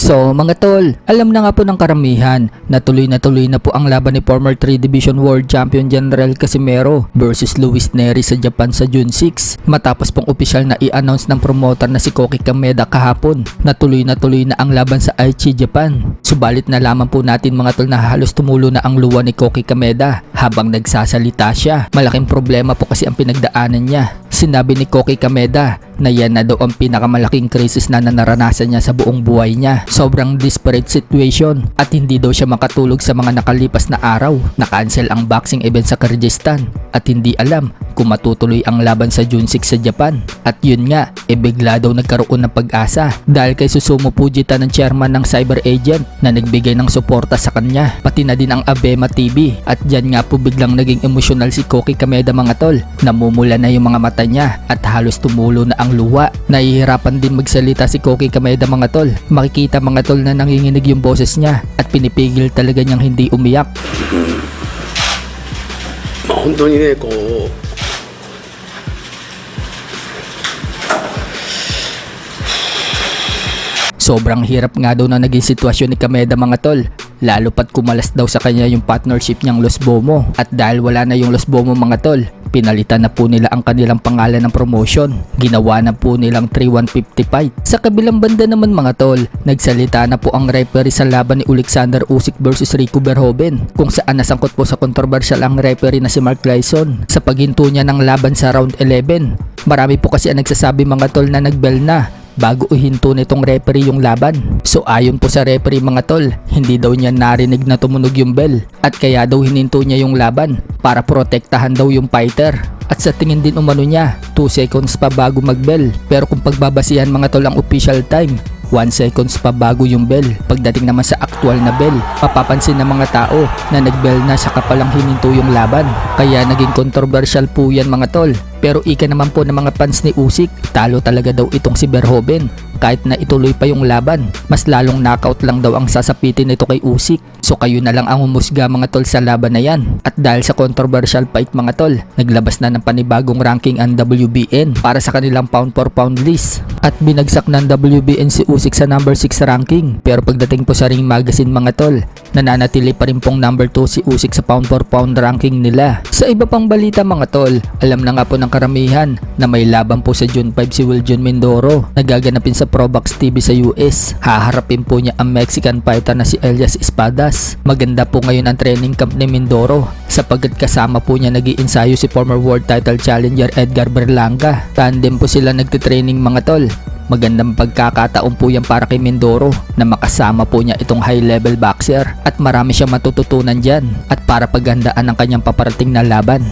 So mga tol, alam na nga po ng karamihan na tuloy na po ang laban ni former 3 Division World Champion General Casimero versus Luis Neri sa Japan sa June 6 matapos pong opisyal na i-announce ng promoter na si Koki Kameda kahapon na tuloy na ang laban sa Aichi, Japan. Subalit nalaman po natin mga tol na halos tumulo na ang luwa ni Koki Kameda habang nagsasalita siya. Malaking problema po kasi ang pinagdaanan niya. Sinabi ni Koki Kameda na yan na daw ang pinakamalaking krisis na naranasan niya sa buong buhay niya. Sobrang desperate situation at hindi daw siya makatulog sa mga nakalipas na araw. Na-cancel ang boxing event sa Kyrgyzstan at hindi alam kung matutuloy ang laban sa June 6 sa Japan. At yun nga, bigla daw nagkaroon ng pag-asa dahil kay Susumu Fujita ng chairman ng cyber agent na nagbigay ng suporta sa kanya. Pati na din ang Abema TV at dyan nga po biglang naging emosyonal si Koki Kameda mga tol. Namumula na yung mga mata niya at halos tumulo na ang luha. Nahihirapan din magsalita si Koki Kameda mga tol. Makikita mga tol na nanginginig yung boses niya at pinipigil talaga niyang hindi umiyak. 本当にねこう Sobrang hirap nga daw na naging sitwasyon ni Kameda mga tol, lalo pat kumalas daw sa kanya yung partnership niyang Los Bomo. At dahil wala na yung Los Bomo mga tol, pinalitan na po nila ang kanilang pangalan ng promotion. Ginawa na po nilang 3-150 fight. Sa kabilang banda naman mga tol, nagsalita na po ang referee sa laban ni Alexander Usyk versus Rico Verhoeven, kung saan nasangkot po sa controversial ang referee na si Mark Lyson sa paghinto niya ng laban sa round 11. Marami po kasi ang nagsasabi mga tol na nagbell na bago uhinto nitong referee yung laban. So ayon po sa referee mga tol, hindi daw niya narinig na tumunog yung bell at kaya daw hininto niya yung laban para protektahan daw yung fighter. At sa tingin din umano niya, 2 seconds pa bago mag-bell. Pero kung pagbabasihan mga tol ang official time, 1 seconds pa bago yung bell. Pagdating naman sa actual na bell, mapapansin ng mga tao na nag-bell na saka palang hininto yung laban. Kaya naging controversial po yan mga tol. Pero ika naman po ng mga fans ni Usyk, talo talaga daw itong si Verhoeven. Kahit na ituloy pa yung laban, mas lalong knockout lang daw ang sasapitin nito kay Usyk. So kayo na lang ang humusga mga tol sa laban na yan. At dahil sa controversial fight mga tol, naglabas na ng panibagong ranking ang WBN para sa kanilang pound for pound list. At binagsak ng WBN si Usyk sa number 6 ranking. Pero pagdating po sa Ring Magazine mga tol, nananatili pa rin pong number 2 si Usyk sa pound for pound ranking nila. Sa iba pang balita mga tol, alam na nga po ng karamihan na may laban po sa June 5 si Wiljon Mindoro na gaganapin sa Probox TV sa US. Haharapin po niya ang Mexican fighter na si Elias Espadas. Maganda po ngayon ang training camp ni Mindoro sapagkat kasama po niya nag-iinsayo si former world title challenger Edgar Berlanga. Tandem po sila nagtitraining mga tol. Magandang pagkakataon po yan para kay Mindoro na makasama po niya itong high level boxer at marami siyang matututunan dyan at para paghandaan ang kanyang paparating na laban.